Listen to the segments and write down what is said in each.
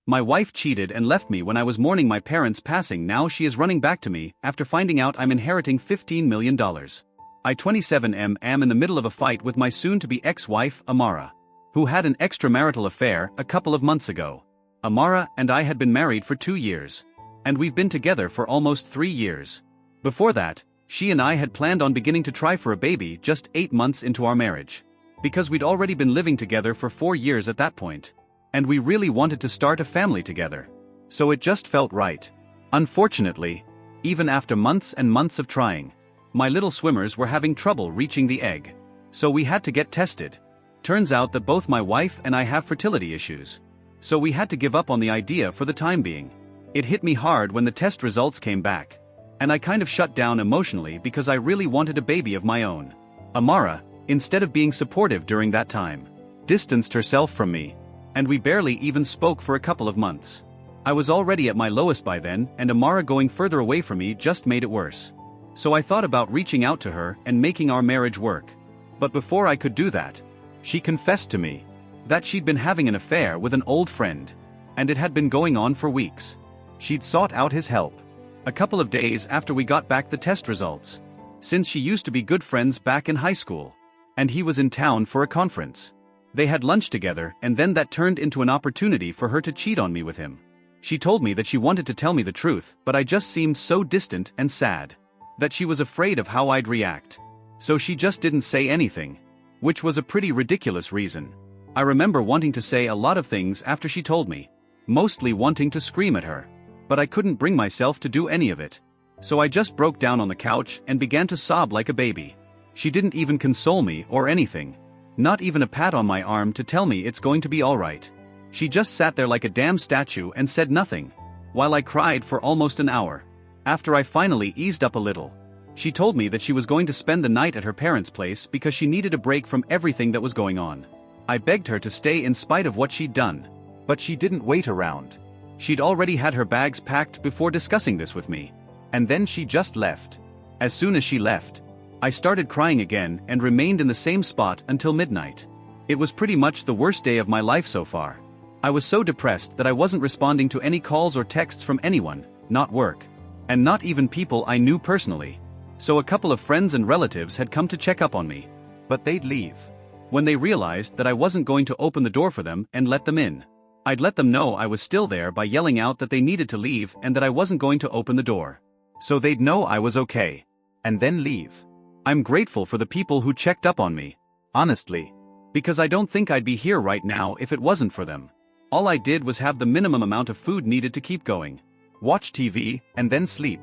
My wife cheated and left me when I was mourning my parents' passing. Now she is running back to me after finding out I'm inheriting $15 million. I 27 am in the middle of a fight with my soon-to-be ex-wife, Amara, who had an extramarital affair a couple of months ago. Amara and I had been married for 2 years. And we've been together for almost 3 years. Before that, she and I had planned on beginning to try for a baby just 8 months into our marriage. Because we'd already been living together for 4 years at that point. And we really wanted to start a family together. So it just felt right. Unfortunately, even after months and months of trying, my little swimmers were having trouble reaching the egg. So we had to get tested. Turns out that both my wife and I have fertility issues. So we had to give up on the idea for the time being. It hit me hard when the test results came back. And I kind of shut down emotionally because I really wanted a baby of my own. Amara, instead of being supportive during that time, distanced herself from me. And we barely even spoke for a couple of months. I was already at my lowest by then, and Amara going further away from me just made it worse. So I thought about reaching out to her and making our marriage work. But before I could do that, she confessed to me that she'd been having an affair with an old friend. And it had been going on for weeks. She'd sought out his help a couple of days after we got back the test results, since she used to be good friends back in high school. And he was in town for a conference. They had lunch together, and then that turned into an opportunity for her to cheat on me with him. She told me that she wanted to tell me the truth, but I just seemed so distant and sad that she was afraid of how I'd react. So she just didn't say anything, which was a pretty ridiculous reason. I remember wanting to say a lot of things after she told me, mostly wanting to scream at her. But I couldn't bring myself to do any of it. So I just broke down on the couch and began to sob like a baby. She didn't even console me or anything. Not even a pat on my arm to tell me it's going to be alright. She just sat there like a damn statue and said nothing, while I cried for almost an hour. After I finally eased up a little, she told me that she was going to spend the night at her parents' place because she needed a break from everything that was going on. I begged her to stay in spite of what she'd done. But she didn't wait around. She'd already had her bags packed before discussing this with me. And then she just left. As soon as she left, I started crying again and remained in the same spot until midnight. It was pretty much the worst day of my life so far. I was so depressed that I wasn't responding to any calls or texts from anyone, not work, and not even people I knew personally. So a couple of friends and relatives had come to check up on me. But they'd leave when they realized that I wasn't going to open the door for them and let them in. I'd let them know I was still there by yelling out that they needed to leave and that I wasn't going to open the door. So they'd know I was okay. And then leave. I'm grateful for the people who checked up on me. Honestly. Because I don't think I'd be here right now if it wasn't for them. All I did was have the minimum amount of food needed to keep going. Watch TV, and then sleep.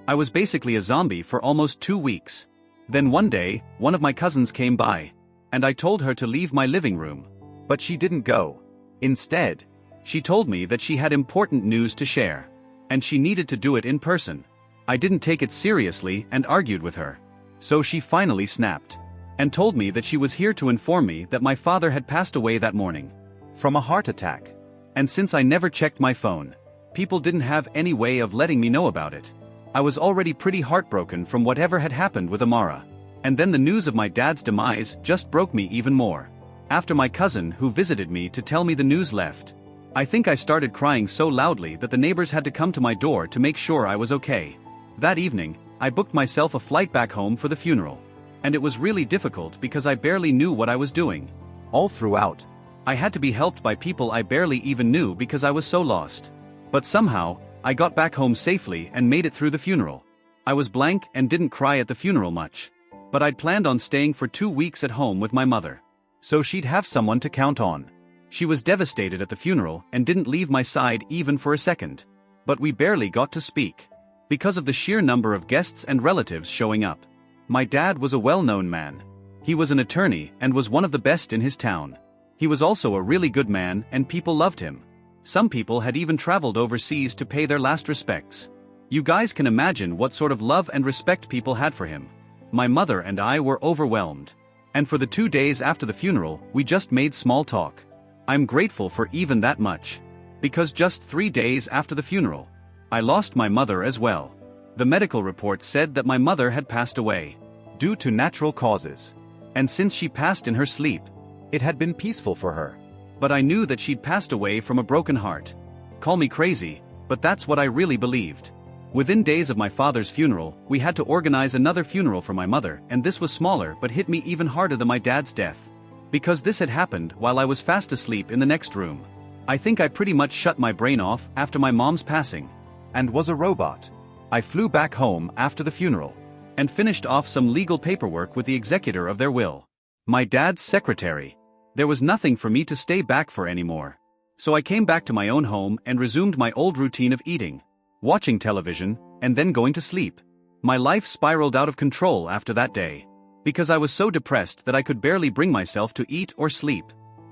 I was basically a zombie for almost 2 weeks. Then one day, one of my cousins came by. And I told her to leave my living room. But she didn't go. Instead, she told me that she had important news to share. And she needed to do it in person. I didn't take it seriously and argued with her. So she finally snapped. And told me that she was here to inform me that my father had passed away that morning. From a heart attack. And since I never checked my phone, people didn't have any way of letting me know about it. I was already pretty heartbroken from whatever had happened with Amara. And then the news of my dad's demise just broke me even more. After my cousin who visited me to tell me the news left, I think I started crying so loudly that the neighbors had to come to my door to make sure I was okay. That evening, I booked myself a flight back home for the funeral. And it was really difficult because I barely knew what I was doing. All throughout, I had to be helped by people I barely even knew because I was so lost. But somehow, I got back home safely and made it through the funeral. I was blank and didn't cry at the funeral much. But I'd planned on staying for 2 weeks at home with my mother. So she'd have someone to count on. She was devastated at the funeral and didn't leave my side even for a second. But we barely got to speak. Because of the sheer number of guests and relatives showing up. My dad was a well-known man. He was an attorney and was one of the best in his town. He was also a really good man and people loved him. Some people had even traveled overseas to pay their last respects. You guys can imagine what sort of love and respect people had for him. My mother and I were overwhelmed. And for the 2 days after the funeral, we just made small talk. I'm grateful for even that much. Because just 3 days after the funeral, I lost my mother as well. The medical report said that my mother had passed away due to natural causes. And since she passed in her sleep, it had been peaceful for her. But I knew that she'd passed away from a broken heart. Call me crazy, but that's what I really believed. Within days of my father's funeral, we had to organize another funeral for my mother, and this was smaller but hit me even harder than my dad's death. Because this had happened while I was fast asleep in the next room. I think I pretty much shut my brain off after my mom's passing. And was a robot. I flew back home after the funeral. And finished off some legal paperwork with the executor of their will. My dad's secretary. There was nothing for me to stay back for anymore. So I came back to my own home and resumed my old routine of eating, watching television, and then going to sleep. My life spiraled out of control after that day. Because I was so depressed that I could barely bring myself to eat or sleep.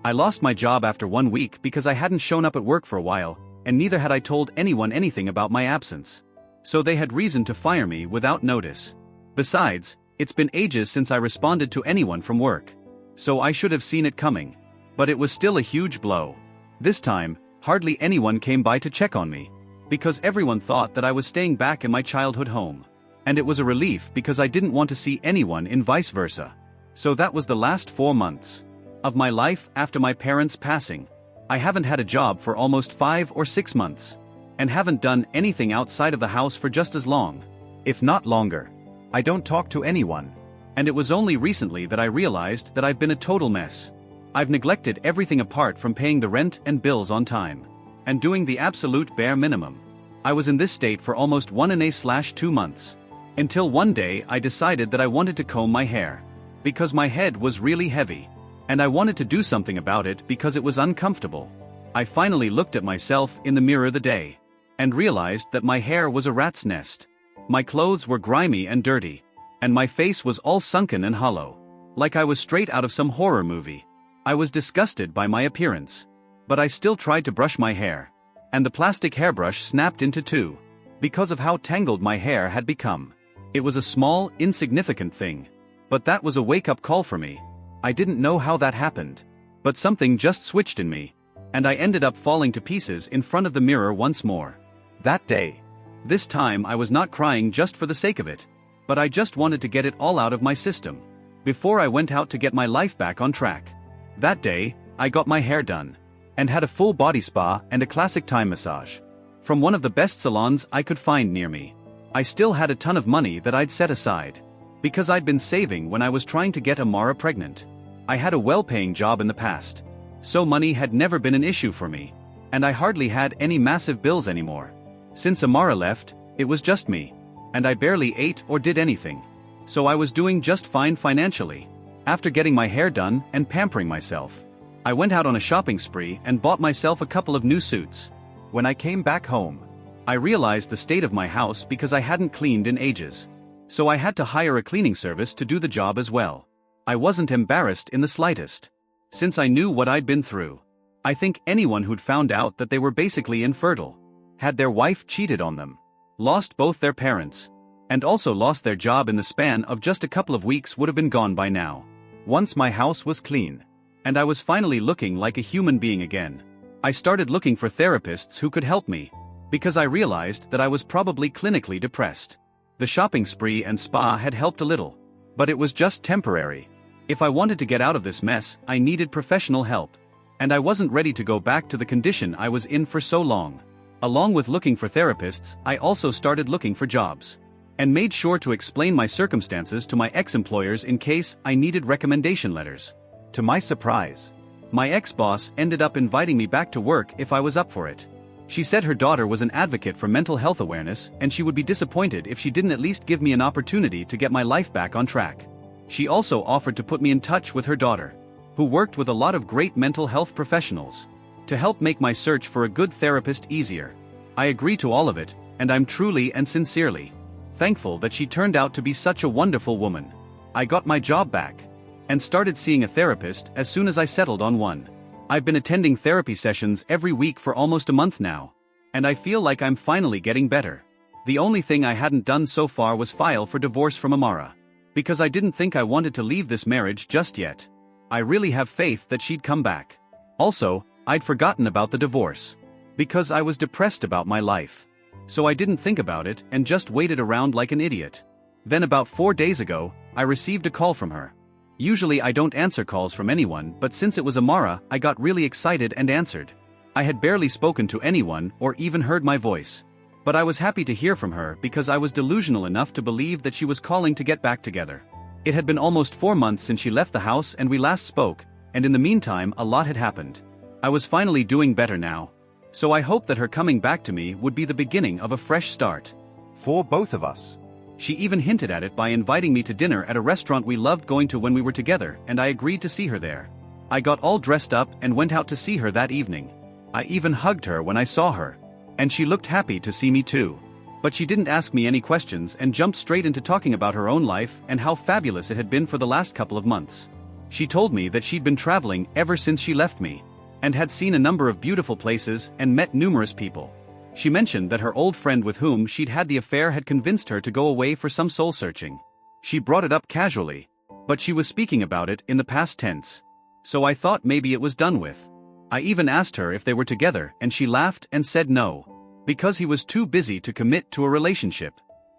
I lost my job after 1 week because I hadn't shown up at work for a while, and neither had I told anyone anything about my absence. So they had reason to fire me without notice. Besides, it's been ages since I responded to anyone from work. So I should have seen it coming. But it was still a huge blow. This time, hardly anyone came by to check on me. Because everyone thought that I was staying back in my childhood home. And it was a relief because I didn't want to see anyone and vice versa. So that was the last 4 months of my life after my parents' passing. I haven't had a job for almost 5 or 6 months. And haven't done anything outside of the house for just as long, if not longer. I don't talk to anyone. And it was only recently that I realized that I've been a total mess. I've neglected everything apart from paying the rent and bills on time. And doing the absolute bare minimum. I was in this state for almost 1.5–2 months. Until one day I decided that I wanted to comb my hair. Because my head was really heavy. And I wanted to do something about it because it was uncomfortable. I finally looked at myself in the mirror the day. And realized that my hair was a rat's nest. My clothes were grimy and dirty. And my face was all sunken and hollow. Like I was straight out of some horror movie. I was disgusted by my appearance. But I still tried to brush my hair. And the plastic hairbrush snapped into two. Because of how tangled my hair had become. It was a small, insignificant thing. But that was a wake-up call for me. I didn't know how that happened. But something just switched in me. And I ended up falling to pieces in front of the mirror once more. That day. This time I was not crying just for the sake of it. But I just wanted to get it all out of my system. Before I went out to get my life back on track. That day, I got my hair done. And had a full body spa and a classic Thai massage. From one of the best salons I could find near me. I still had a ton of money that I'd set aside. Because I'd been saving when I was trying to get Amara pregnant. I had a well-paying job in the past. So money had never been an issue for me. And I hardly had any massive bills anymore. Since Amara left, it was just me. And I barely ate or did anything. So I was doing just fine financially. After getting my hair done and pampering myself. I went out on a shopping spree and bought myself a couple of new suits. When I came back home, I realized the state of my house because I hadn't cleaned in ages. So I had to hire a cleaning service to do the job as well. I wasn't embarrassed in the slightest. Since I knew what I'd been through. I think anyone who'd found out that they were basically infertile. Had their wife cheated on them. Lost both their parents. And also lost their job in the span of just a couple of weeks would have been gone by now. Once my house was clean. And I was finally looking like a human being again. I started looking for therapists who could help me. Because I realized that I was probably clinically depressed. The shopping spree and spa had helped a little. But it was just temporary. If I wanted to get out of this mess, I needed professional help. And I wasn't ready to go back to the condition I was in for so long. Along with looking for therapists, I also started looking for jobs. And made sure to explain my circumstances to my ex-employers in case I needed recommendation letters. To my surprise, my ex-boss ended up inviting me back to work if I was up for it. She said her daughter was an advocate for mental health awareness and she would be disappointed if she didn't at least give me an opportunity to get my life back on track. She also offered to put me in touch with her daughter, who worked with a lot of great mental health professionals, to help make my search for a good therapist easier. I agree to all of it, and I'm truly and sincerely thankful that she turned out to be such a wonderful woman. I got my job back and started seeing a therapist as soon as I settled on one. I've been attending therapy sessions every week for almost a month now, and I feel like I'm finally getting better. The only thing I hadn't done so far was file for divorce from Amara, because I didn't think I wanted to leave this marriage just yet. I really have faith that she'd come back. Also, I'd forgotten about the divorce, because I was depressed about my life. So I didn't think about it and just waited around like an idiot. Then about 4 days ago, I received a call from her. Usually I don't answer calls from anyone, but since it was Amara, I got really excited and answered. I had barely spoken to anyone or even heard my voice. But I was happy to hear from her because I was delusional enough to believe that she was calling to get back together. It had been almost 4 months since she left the house and we last spoke, and in the meantime a lot had happened. I was finally doing better now. So I hoped that her coming back to me would be the beginning of a fresh start. For both of us. She even hinted at it by inviting me to dinner at a restaurant we loved going to when we were together, and I agreed to see her there. I got all dressed up and went out to see her that evening. I even hugged her when I saw her. And she looked happy to see me too. But she didn't ask me any questions and jumped straight into talking about her own life and how fabulous it had been for the last couple of months. She told me that she'd been traveling ever since she left me, and had seen a number of beautiful places and met numerous people. She mentioned that her old friend with whom she'd had the affair had convinced her to go away for some soul-searching. She brought it up casually, but she was speaking about it in the past tense. So I thought maybe it was done with. I even asked her if they were together and she laughed and said no, because he was too busy to commit to a relationship.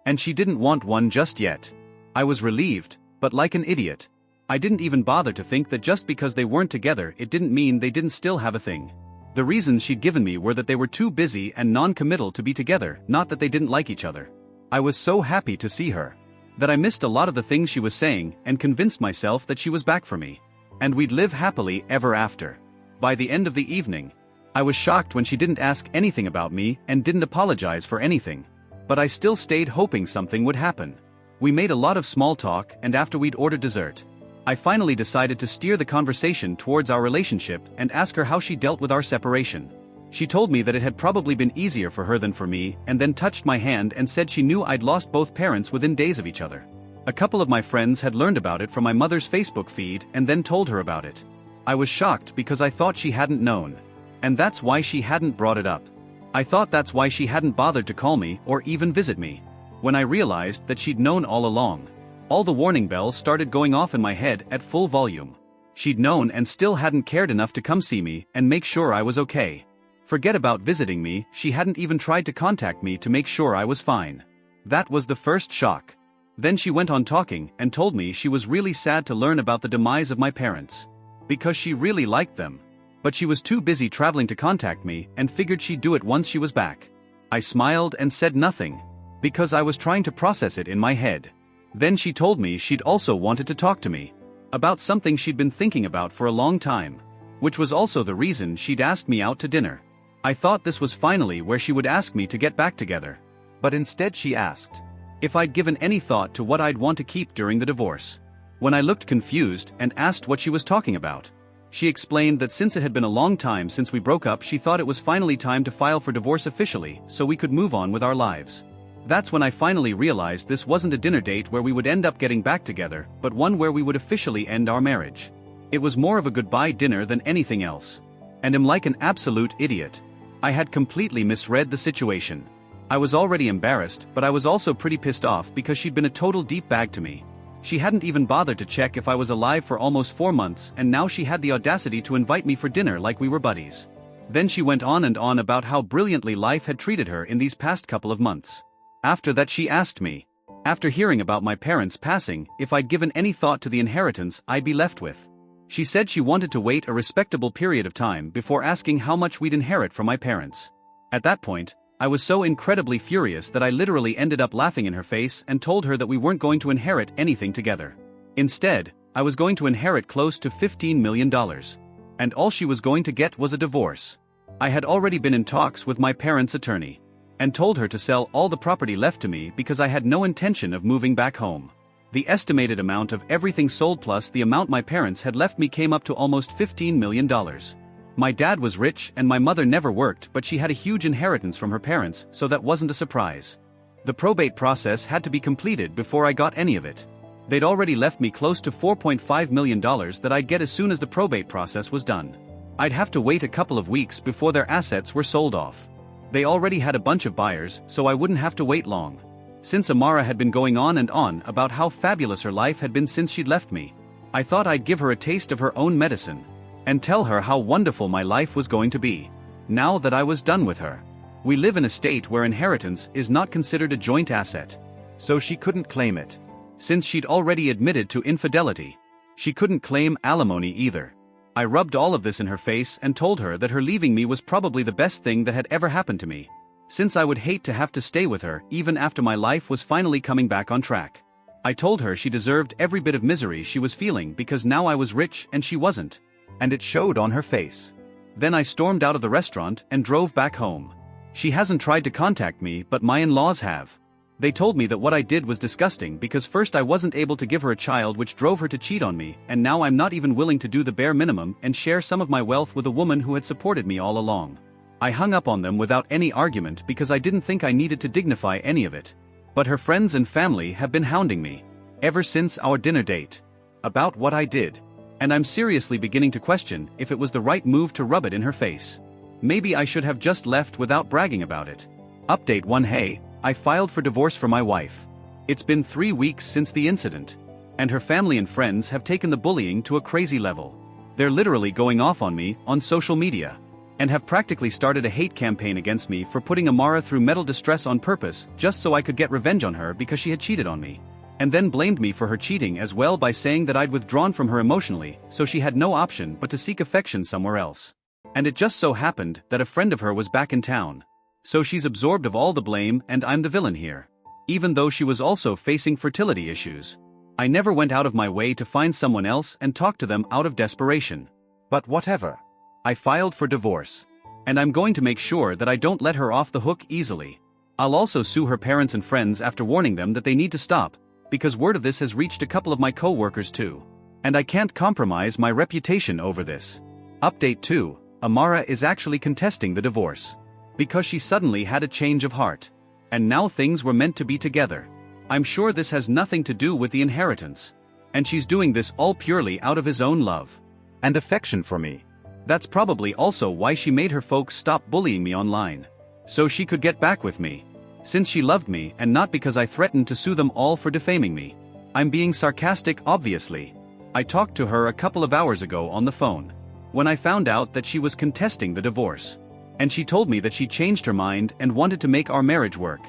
And she didn't want one just yet. I was relieved, but like an idiot. I didn't even bother to think that just because they weren't together it didn't mean they didn't still have a thing. The reasons she'd given me were that they were too busy and non-committal to be together, not that they didn't like each other. I was so happy to see her that I missed a lot of the things she was saying and convinced myself that she was back for me. And we'd live happily ever after. By the end of the evening, I was shocked when she didn't ask anything about me and didn't apologize for anything. But I still stayed hoping something would happen. We made a lot of small talk, and after we'd ordered dessert, I finally decided to steer the conversation towards our relationship and ask her how she dealt with our separation. She told me that it had probably been easier for her than for me, and then touched my hand and said she knew I'd lost both parents within days of each other. A couple of my friends had learned about it from my mother's Facebook feed and then told her about it. I was shocked because I thought she hadn't known. And that's why she hadn't brought it up. I thought that's why she hadn't bothered to call me or even visit me. When I realized that she'd known all along, all the warning bells started going off in my head at full volume. She'd known and still hadn't cared enough to come see me and make sure I was okay. Forget about visiting me, she hadn't even tried to contact me to make sure I was fine. That was the first shock. Then she went on talking and told me she was really sad to learn about the demise of my parents. Because she really liked them. But she was too busy traveling to contact me and figured she'd do it once she was back. I smiled and said nothing, because I was trying to process it in my head. Then she told me she'd also wanted to talk to me about something she'd been thinking about for a long time, which was also the reason she'd asked me out to dinner. I thought this was finally where she would ask me to get back together. But instead she asked if I'd given any thought to what I'd want to keep during the divorce. When I looked confused and asked what she was talking about, she explained that since it had been a long time since we broke up, she thought it was finally time to file for divorce officially so we could move on with our lives. That's when I finally realized this wasn't a dinner date where we would end up getting back together, but one where we would officially end our marriage. It was more of a goodbye dinner than anything else. And am like an absolute idiot. I had completely misread the situation. I was already embarrassed, but I was also pretty pissed off because she'd been a total deep bag to me. She hadn't even bothered to check if I was alive for almost 4 months, and now she had the audacity to invite me for dinner like we were buddies. Then she went on and on about how brilliantly life had treated her in these past couple of months. After that she asked me, after hearing about my parents passing, if I'd given any thought to the inheritance I'd be left with. She said she wanted to wait a respectable period of time before asking how much we'd inherit from my parents. At that point, I was so incredibly furious that I literally ended up laughing in her face and told her that we weren't going to inherit anything together. Instead, I was going to inherit close to $15 million. And all she was going to get was a divorce. I had already been in talks with my parents' attorney and told her to sell all the property left to me because I had no intention of moving back home. The estimated amount of everything sold plus the amount my parents had left me came up to almost $15 million. My dad was rich and my mother never worked, but she had a huge inheritance from her parents, so that wasn't a surprise. The probate process had to be completed before I got any of it. They'd already left me close to $4.5 million that I'd get as soon as the probate process was done. I'd have to wait a couple of weeks before their assets were sold off. They already had a bunch of buyers, so I wouldn't have to wait long. Since Amara had been going on and on about how fabulous her life had been since she'd left me, I thought I'd give her a taste of her own medicine and tell her how wonderful my life was going to be, now that I was done with her. We live in a state where inheritance is not considered a joint asset, so she couldn't claim it. Since she'd already admitted to infidelity, she couldn't claim alimony either. I rubbed all of this in her face and told her that her leaving me was probably the best thing that had ever happened to me, since I would hate to have to stay with her even after my life was finally coming back on track. I told her she deserved every bit of misery she was feeling because now I was rich and she wasn't, and it showed on her face. Then I stormed out of the restaurant and drove back home. She hasn't tried to contact me, but my in-laws have. They told me that what I did was disgusting because first I wasn't able to give her a child, which drove her to cheat on me, and now I'm not even willing to do the bare minimum and share some of my wealth with a woman who had supported me all along. I hung up on them without any argument because I didn't think I needed to dignify any of it. But her friends and family have been hounding me ever since our dinner date about what I did, and I'm seriously beginning to question if it was the right move to rub it in her face. Maybe I should have just left without bragging about it. Update 1. Hey, I filed for divorce for my wife. It's been 3 weeks since the incident, and her family and friends have taken the bullying to a crazy level. They're literally going off on me on social media, and have practically started a hate campaign against me for putting Amara through mental distress on purpose just so I could get revenge on her because she had cheated on me. And then blamed me for her cheating as well by saying that I'd withdrawn from her emotionally, so she had no option but to seek affection somewhere else. And it just so happened that a friend of her was back in town. So she's absorbed of all the blame and I'm the villain here. Even though she was also facing fertility issues. I never went out of my way to find someone else and talk to them out of desperation. But whatever. I filed for divorce. And I'm going to make sure that I don't let her off the hook easily. I'll also sue her parents and friends after warning them that they need to stop, because word of this has reached a couple of my co-workers too. And I can't compromise my reputation over this. Update 2. Amara is actually contesting the divorce. Because she suddenly had a change of heart. And now things were meant to be together. I'm sure this has nothing to do with the inheritance. And she's doing this all purely out of his own love and affection for me. That's probably also why she made her folks stop bullying me online. So she could get back with me. Since she loved me and not because I threatened to sue them all for defaming me. I'm being sarcastic, obviously. I talked to her a couple of hours ago on the phone, when I found out that she was contesting the divorce. And she told me that she changed her mind and wanted to make our marriage work.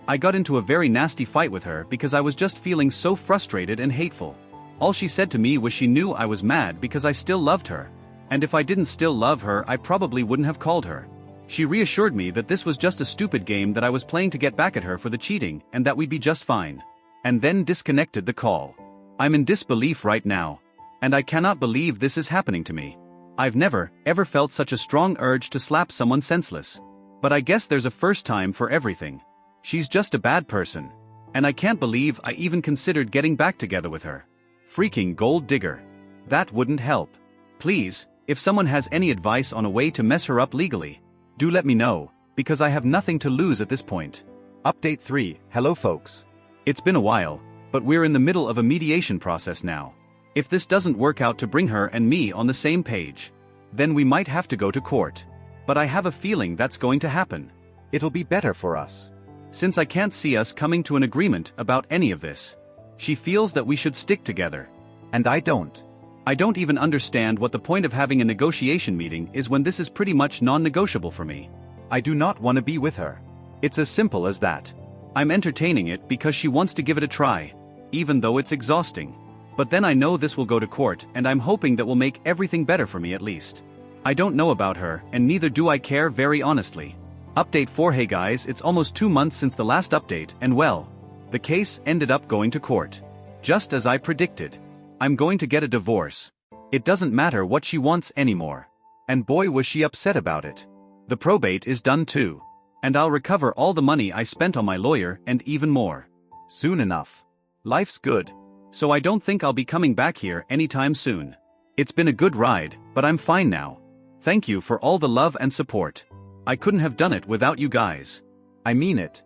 I got into a very nasty fight with her because I was just feeling so frustrated and hateful. All she said to me was she knew I was mad because I still loved her. And if I didn't still love her, I probably wouldn't have called her. She reassured me that this was just a stupid game that I was playing to get back at her for the cheating and that we'd be just fine. And then disconnected the call. I'm in disbelief right now. And I cannot believe this is happening to me. I've never, ever felt such a strong urge to slap someone senseless. But I guess there's a first time for everything. She's just a bad person. And I can't believe I even considered getting back together with her. Freaking gold digger. That wouldn't help. Please, if someone has any advice on a way to mess her up legally, do let me know, because I have nothing to lose at this point. Update 3. Hello folks. It's been a while, but we're in the middle of a mediation process now. If this doesn't work out to bring her and me on the same page, then we might have to go to court. But I have a feeling that's going to happen. It'll be better for us. Since I can't see us coming to an agreement about any of this. She feels that we should stick together. And I don't. I don't even understand what the point of having a negotiation meeting is when this is pretty much non-negotiable for me. I do not want to be with her. It's as simple as that. I'm entertaining it because she wants to give it a try, even though it's exhausting. But then I know this will go to court and I'm hoping that will make everything better for me at least. I don't know about her and neither do I care, very honestly. Update 4. Hey guys, it's almost 2 months since the last update and well, the case ended up going to court. Just as I predicted. I'm going to get a divorce. It doesn't matter what she wants anymore. And boy was she upset about it. The probate is done too. And I'll recover all the money I spent on my lawyer and even more. Soon enough. Life's good. So I don't think I'll be coming back here anytime soon. It's been a good ride, but I'm fine now. Thank you for all the love and support. I couldn't have done it without you guys. I mean it.